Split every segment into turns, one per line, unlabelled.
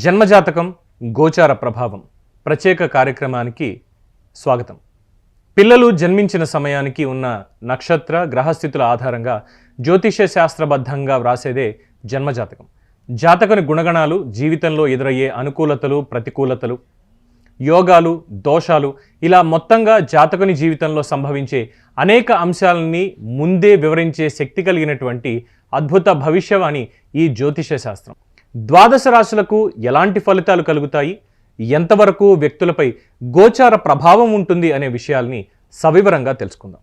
జన్మజాతకం గోచార ప్రభావం ప్రత్యేక కార్యక్రమానికి స్వాగతం. పిల్లలు జన్మించిన సమయానికి ఉన్న నక్షత్ర గ్రహస్థితుల ఆధారంగా జ్యోతిష్య శాస్త్రబద్ధంగా వ్రాసేదే జన్మజాతకం. జాతకుని గుణగణాలు, జీవితంలో ఎదురయ్యే అనుకూలతలు, ప్రతికూలతలు, యోగాలు, దోషాలు, ఇలా మొత్తంగా జాతకుని జీవితంలో సంభవించే అనేక అంశాలని ముందే వివరించే శక్తి కలిగినటువంటి అద్భుత భవిష్యవాణి ఈ జ్యోతిష్య శాస్త్రం. ద్వాదశ రాశులకు ఎలాంటి ఫలితాలు కలుగుతాయి, ఎంతవరకు వ్యక్తులపై గోచార ప్రభావం ఉంటుంది అనే విషయాల్ని సవివరంగా తెలుసుకుందాం.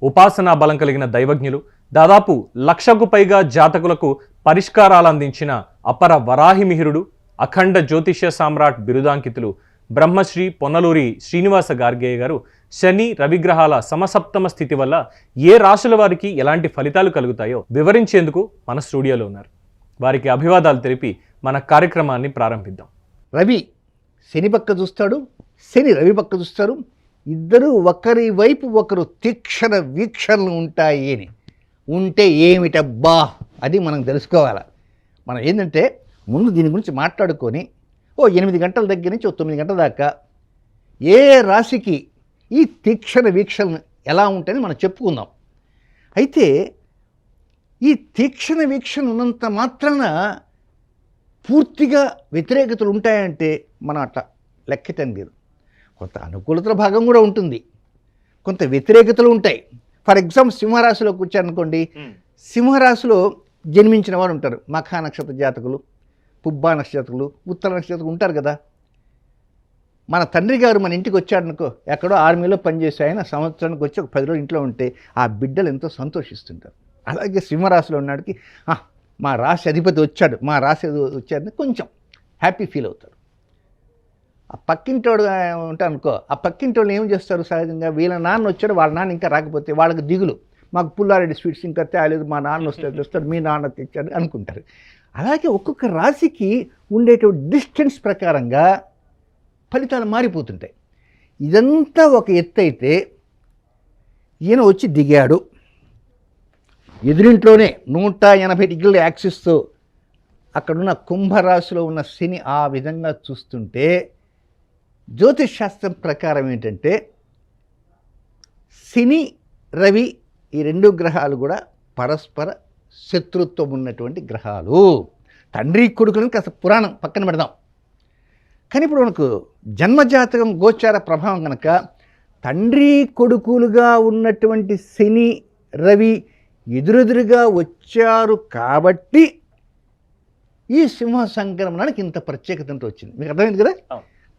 ఉపాసనా బలం కలిగిన దైవజ్ఞులు, దాదాపు 1,00,000కు పైగా జాతకులకు పరిష్కారాలు అందించిన అపర వరాహిమిహిరుడు, అఖండ జ్యోతిష్య సామ్రాట్ బిరుదాంకితులు బ్రహ్మశ్రీ పొన్నలూరి శ్రీనివాస గార్గేయ గారు శని రవిగ్రహాల సమసప్తమ స్థితి వల్ల ఏ రాశుల వారికి ఎలాంటి ఫలితాలు కలుగుతాయో వివరించేందుకు మన స్టూడియోలో ఉన్నారు. వారికి అభివాదాలు తెలిపి మన కార్యక్రమాన్ని ప్రారంభిద్దాం.
రవి శని పక్క చూస్తాడు, శని రవి పక్క చూస్తారు. ఇద్దరు ఒకరి వైపు ఒకరు తీక్షణ వీక్షణలు ఉంటాయి అని ఉంటే ఏమిటబ్బా అది మనం తెలుసుకోవాలి. మనం ఏంటంటే ముందు దీని గురించి మాట్లాడుకొని 8 గంటల దగ్గర నుంచి 9 గంటల దాకా ఏ రాశికి ఈ తీక్షణ వీక్షణలు ఎలా ఉంటాయని మనం చెప్పుకుందాం. అయితే ఈ తీక్షణ వీక్షణ ఉన్నంత మాత్రాన పూర్తిగా వ్యతిరేకతలు ఉంటాయంటే మనం అట్లా లెక్కటం లేదు. కొంత అనుకూలతల భాగం కూడా ఉంటుంది, కొంత వ్యతిరేకతలు ఉంటాయి. ఫర్ ఎగ్జాంపుల్ సింహరాశిలోకి వచ్చారనుకోండి, సింహరాశిలో జన్మించిన వారు ఉంటారు. మఖా నక్షత్ర జాతకులు, పుబ్బా నక్షత్రకులు, ఉత్తర నక్షత్రకులు ఉంటారు కదా. మన తండ్రి గారు మన ఇంటికి వచ్చాడనుకో, ఎక్కడో ఆర్మీలో పనిచేసే ఆయన సంవత్సరానికి వచ్చి ఒక 10 రోజులు ఇంట్లో ఉంటే ఆ బిడ్డలు ఎంతో సంతోషిస్తుంటారు. అలాగే సింహరాశిలో ఉన్నాడికి మా రాశి అధిపతి వచ్చాడు, మా రాశి వచ్చాడని కొంచెం హ్యాపీ ఫీల్ అవుతారు. ఆ పక్కింటోడు ఉంటారు అనుకో, ఆ పక్కింటోళ్ళు ఏం చేస్తారు సహజంగా, వీళ్ళ నాన్న వచ్చాడు, వాళ్ళ నాన్న ఇంకా రాకపోతే వాళ్ళకి దిగులు, మాకు పుల్లారెడ్డి స్వీట్స్ ఇంకా తేలేదు, మా నాన్న వస్తాడు, మీ నాన్న తెచ్చాడు అనుకుంటారు. అలాగే ఒక్కొక్క రాశికి ఉండేటువంటి డిస్టెన్స్ ప్రకారంగా ఫలితాలు మారిపోతుంటాయి. ఇదంతా ఒక ఎత్తు అయితే, ఈయన వచ్చి దిగాడు ఎదురింట్లోనే 180 డిగ్రీల యాక్సిస్తో అక్కడున్న కుంభరాశిలో ఉన్న శని ఆ విధంగా చూస్తుంటే, జ్యోతిష్ శాస్త్రం ప్రకారం ఏంటంటే శని రవి ఈ 2 గ్రహాలు కూడా పరస్పర శత్రుత్వం ఉన్నటువంటి గ్రహాలు. తండ్రి కొడుకులను కాస్త పురాణం పక్కన పెడదాం. కానీ ఇప్పుడు మనకు జన్మజాతకం గోచార ప్రభావం కనుక తండ్రి కొడుకులుగా ఉన్నటువంటి శని రవి ఎదురెదురుగా వచ్చారు కాబట్టి ఈ సింహ సంక్రమణానికి ఇంత ప్రత్యేకత వచ్చింది. మీకు అర్థమైంది కదా.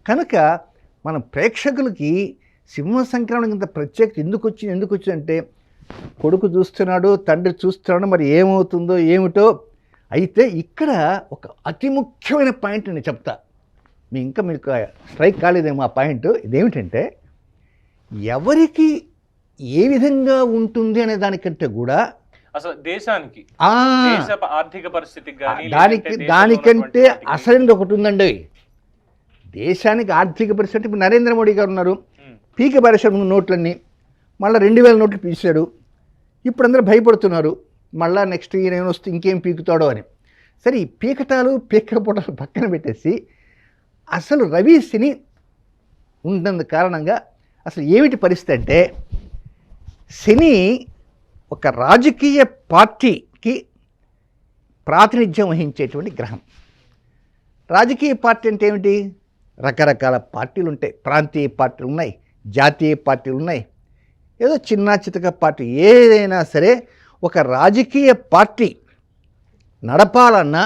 కనుక మన ప్రేక్షకులకి సింహ సంక్రమణకి ఇంత ప్రత్యేకత ఎందుకు వచ్చిందంటే కొడుకు చూస్తున్నాడు, తండ్రి చూస్తున్నాడు, మరి ఏమవుతుందో ఏమిటో. అయితే ఇక్కడ ఒక అతి ముఖ్యమైన పాయింట్ నేను చెప్తా, ఇంకా మీకు స్ట్రైక్ కాలేదేమో ఆ పాయింట్. ఇదేమిటంటే ఎవరికి ఏ విధంగా ఉంటుంది అనే దానికంటే కూడా
అసలు దేశానికి ఆర్థిక పరిస్థితికి
దానికంటే అసలైనది ఒకటి ఉందండి. దేశానికి ఆర్థిక పరిస్థితి, ఇప్పుడు నరేంద్ర మోడీ గారు ఉన్నారు, పీక పరిశ్రమ నోట్లన్నీ మళ్ళీ 2,000 నోట్లు పీసాడు. ఇప్పుడు అందరూ భయపడుతున్నారు, మళ్ళీ నెక్స్ట్ ఈయన వస్తే ఇంకేం పీకుతాడో అని. సరే, ఈ పీకపోవటాలు పక్కన పెట్టేసి అసలు రవి శని ఉన్నందు కారణంగా అసలు ఏమిటి పరిస్థితి అంటే, శని ఒక రాజకీయ పార్టీకి ప్రాతినిధ్యం వహించేటువంటి గ్రహం. రాజకీయ పార్టీ అంటే ఏమిటి? రకరకాల పార్టీలు ఉంటాయి. ప్రాంతీయ పార్టీలు ఉన్నాయి, జాతీయ పార్టీలు ఉన్నాయి, ఏదో చిన్న చితక పార్టీ. ఏదైనా సరే ఒక రాజకీయ పార్టీ నడపాలన్నా,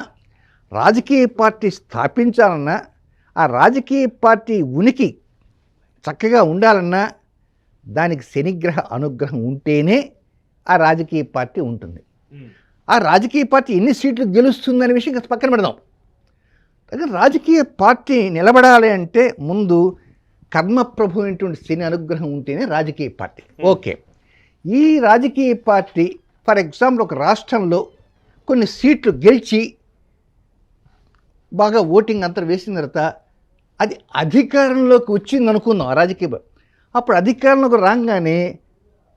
రాజకీయ పార్టీ స్థాపించాలన్నా, ఆ రాజకీయ పార్టీ ఉనికి చక్కగా ఉండాలన్నా దానికి శనిగ్రహ అనుగ్రహం ఉంటేనే ఆ రాజకీయ పార్టీ ఉంటుంది. ఆ రాజకీయ పార్టీ ఎన్ని సీట్లు గెలుస్తుందనే విషయం ఇంకా పక్కన పెడదాం. అయితే రాజకీయ పార్టీ నిలబడాలి అంటే ముందు కర్మప్రభు అయినటువంటి శని అనుగ్రహం ఉంటేనే రాజకీయ పార్టీ. ఓకే, ఈ రాజకీయ పార్టీ ఫర్ ఎగ్జాంపుల్ ఒక రాష్ట్రంలో కొన్ని సీట్లు గెలిచి బాగా ఓటింగ్ అంతా వేసిన తర్వాత అది అధికారంలోకి వచ్చింది అనుకుందాం ఆ రాజకీయ. అప్పుడు అధికారంలోకి రాగానే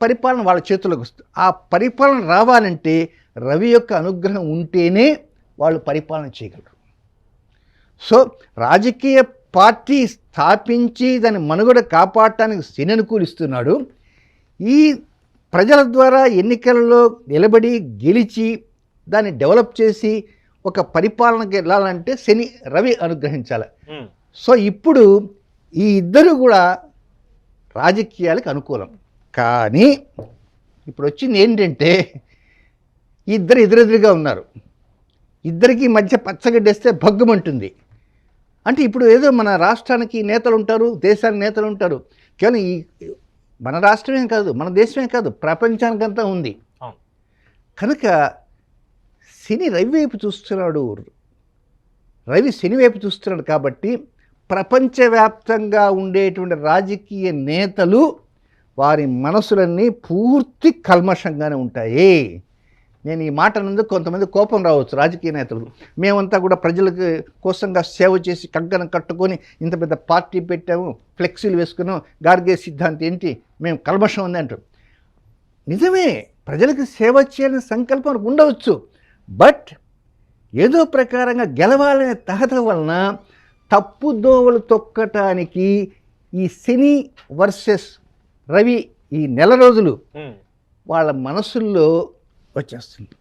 పరిపాలన వాళ్ళ చేతుల్లోకి వస్తుంది. ఆ పరిపాలన రావాలంటే రవి యొక్క అనుగ్రహం ఉంటేనే వాళ్ళు పరిపాలన చేయగలరు. సో రాజకీయ పార్టీ స్థాపించి దాని మనుగడ కాపాడటానికి శని అనుకూలిస్తున్నాడు. ఈ ప్రజల ద్వారా ఎన్నికలలో నిలబడి గెలిచి దాన్ని డెవలప్ చేసి ఒక పరిపాలనకి వెళ్ళాలంటే శని రవి అనుగ్రహించాలి. సో ఇప్పుడు ఈ ఇద్దరు కూడా రాజకీయాలకు అనుకూలం. కానీ ఇప్పుడు వచ్చింది ఏంటంటే ఇద్దరు ఎదురెదురుగా ఉన్నారు. ఇద్దరికి మధ్య పచ్చగడ్డేస్తే భగ్గుమంటుంది. అంటే ఇప్పుడు ఏదో మన రాష్ట్రానికి నేతలు ఉంటారు, దేశానికి నేతలు ఉంటారు. కేవలం ఈ మన రాష్ట్రమే కాదు, మన దేశమే కాదు, ప్రపంచానికంతా ఉంది. కనుక శని రవి వైపు చూస్తున్నాడు, రవి శని వైపు చూస్తున్నాడు. కాబట్టి ప్రపంచవ్యాప్తంగా ఉండేటువంటి రాజకీయ నేతలు వారి మనసులన్నీ పూర్తి కల్మషంగానే ఉంటాయి. నేను ఈ మాట నందుకు కొంతమంది కోపం రావచ్చు రాజకీయ నేతలు. మేమంతా కూడా ప్రజలకు కోసంగా సేవ చేసి కంకణం కట్టుకొని ఇంత పెద్ద పార్టీ పెట్టాము, ఫ్లెక్సీలు వేసుకున్నాం, గార్గే సిద్ధాంతం ఏంటి, మేము కల్మషం ఉంది అంటారు. నిజమే, ప్రజలకు సేవ చేయాలని సంకల్పం ఉండవచ్చు. బట్ ఏదో ప్రకారంగా గెలవాలనే తహత వలన తప్పుదోవలు తొక్కటానికి ఈ శని వర్సెస్ రవి ఈ నెల రోజులు వాళ్ళ మనసుల్లో వచ్చేస్తుంది.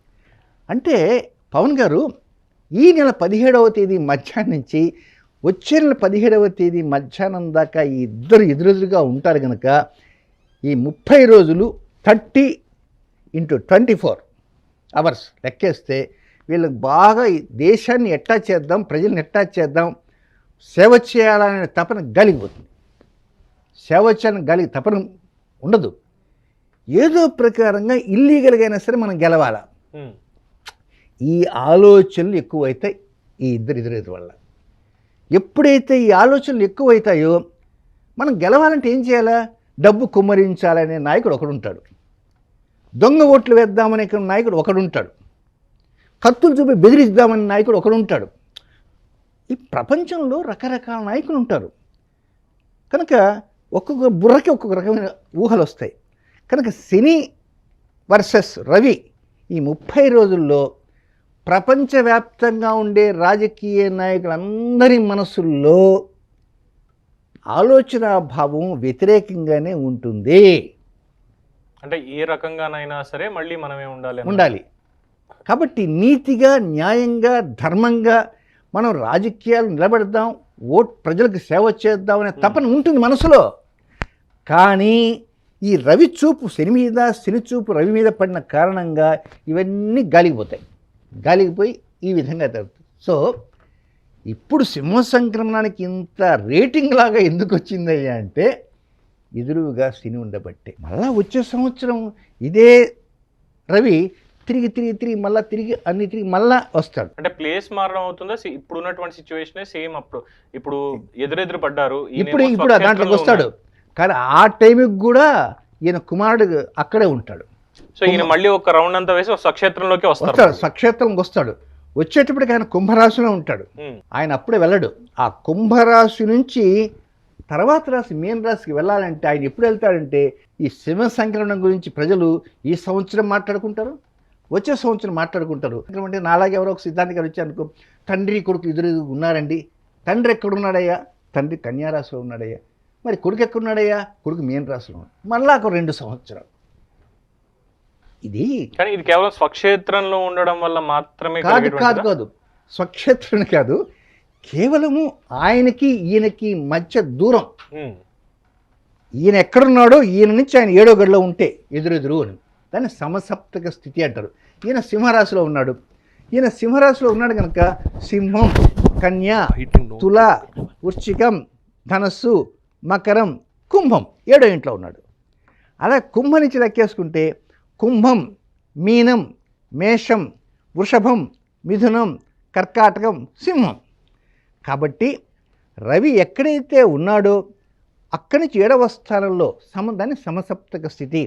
అంటే పవన్ గారు ఈ నెల 17వ తేదీ మధ్యాహ్నం నుంచి వచ్చే నెల 17వ తేదీ మధ్యాహ్నం దాకా ఈ ఇద్దరు ఎదురెదురుగా ఉంటారు కనుక ఈ 30 రోజులు 30 × 24 అవర్స్ లెక్కేస్తే వీళ్ళకి బాగా ఈ దేశాన్ని ఎట్టా చేద్దాం, ప్రజల్ని ఎట్టా చేద్దాం, సేవ చేయాలనే తపన గలిగిపోతుంది. సేవ చేయాలని తపన ఉండదు. ఏదో ప్రకారంగా ఇల్లీగల్గా అయినా సరే మనం గెలవాలా, ఈ ఆలోచనలు ఎక్కువైతాయి ఈ ఇద్దరు వల్ల. ఎప్పుడైతే ఈ ఆలోచనలు ఎక్కువైతాయో మనం గెలవాలంటే ఏం చేయాలా, డబ్బు కుమ్మరించాలనే నాయకుడు ఒకడుంటాడు, దొంగ ఓట్లు వేద్దామనే నాయకుడు ఒకడుంటాడు, కత్తులు చూపి బెదిరిద్దామనే నాయకుడు ఒకడుంటాడు. ఈ ప్రపంచంలో రకరకాల నాయకులు ఉంటారు. కనుక ఒక్కొక్క బుర్రకి ఒక్కొక్క రకమైన ఊహలు వస్తాయి. కనుక శని వర్సెస్ రవి ఈ 30 రోజుల్లో ప్రపంచవ్యాప్తంగా ఉండే రాజకీయ నాయకులందరి మనసుల్లో ఆలోచన భావం వ్యతిరేకంగానే ఉంటుంది.
అంటే ఏ రకంగానైనా సరే మళ్ళీ మనమే ఉండాలి. కాబట్టి నీతిగా, న్యాయంగా, ధర్మంగా మనం రాజకీయాలు నిలబెడదాం, ప్రజలకు సేవ చేద్దామనే తపన ఉంటుంది మనసులో. కానీ ఈ రవి చూపు శని మీద, శని చూపు రవి మీద పడిన కారణంగా ఇవన్నీ గాలిగిపోయి ఈ విధంగా జరుగుతుంది. సో ఇప్పుడు సింహ సంక్రమణానికి ఇంత రేటింగ్ లాగా ఎందుకు వచ్చిందయ్యా అంటే ఎదురుగా శని ఉండబట్టే. మళ్ళా వచ్చే సంవత్సరం ఇదే రవి తిరిగి మళ్ళా వస్తాడు. అంటే ప్లేస్ మారడం అవుతుందా? ఇప్పుడు ఉన్నటువంటి సిచ్యువేషన్ సేమ్. ఇప్పుడు ఎదురెదురు పడ్డారు,
ఇప్పుడు దాంట్లోకి వస్తాడు. కానీ ఆ టైంకి కూడా ఈయన కుమారుడు అక్కడే ఉంటాడు.
సో ఈయన మళ్ళీ ఒక రౌండ్ అంతా వేసి స్వక్షేత్రంలోకి వస్తాడు.
స్వక్షేత్రంకి వస్తాడు. వచ్చేటప్పటికి ఆయన కుంభరాశిలో ఉంటాడు. ఆయన అప్పుడే వెళ్ళడు. ఆ కుంభరాశి నుంచి తర్వాత రాశి మీన రాశికి వెళ్ళాలంటే ఆయన ఎప్పుడు వెళ్తాడంటే ఈ సింహ సంక్రమణం గురించి ప్రజలు ఈ సంవత్సరం మాట్లాడుకుంటారు, వచ్చే సంవత్సరం మాట్లాడుకుంటారు. అంటే నాలాగే ఎవరో ఒక సిద్ధాంతి గారు వచ్చారనుకో, తండ్రి కొడుకు ఎదురు ఉన్నారండి, తండ్రి ఎక్కడున్నాడయ్యా, తండ్రి కన్యారాశిలో ఉన్నాడయ్యా, మరి కొడుకు ఎక్కడున్నాడయ్యా, కొడుకు మీన రాశిలో ఉన్నాడు. మళ్ళా ఒక 2 సంవత్సరాలు. ఇది
కానీ ఇది కేవలం స్వక్షేత్రంలో ఉండడం వల్ల మాత్రమే
కాదు, స్వక్షేత్రం కాదు, కేవలము ఆయనకి ఈయనకి మధ్య దూరం. ఈయన ఎక్కడున్నాడో ఈయన నుంచి ఆయన 7వ గడిలో ఉంటే ఎదురెదురు అని దాన్ని సమసప్తక స్థితి అంటారు. ఈయన సింహరాశిలో ఉన్నాడు. కనుక సింహం, కన్య, తుల, వృశ్చికం, ధనస్సు, మకరం, కుంభం 7వ ఇంట్లో ఉన్నాడు. అలా కుంభం నుంచి లెక్కేసుకుంటే కుంభం, మీనం, మేషం, వృషభం, మిథునం, కర్కాటకం, సింహం. కాబట్టి రవి ఎక్కడైతే ఉన్నాడో అక్కడి నుంచి 7వ స్థానంలో దాన్ని సమసప్తక స్థితి.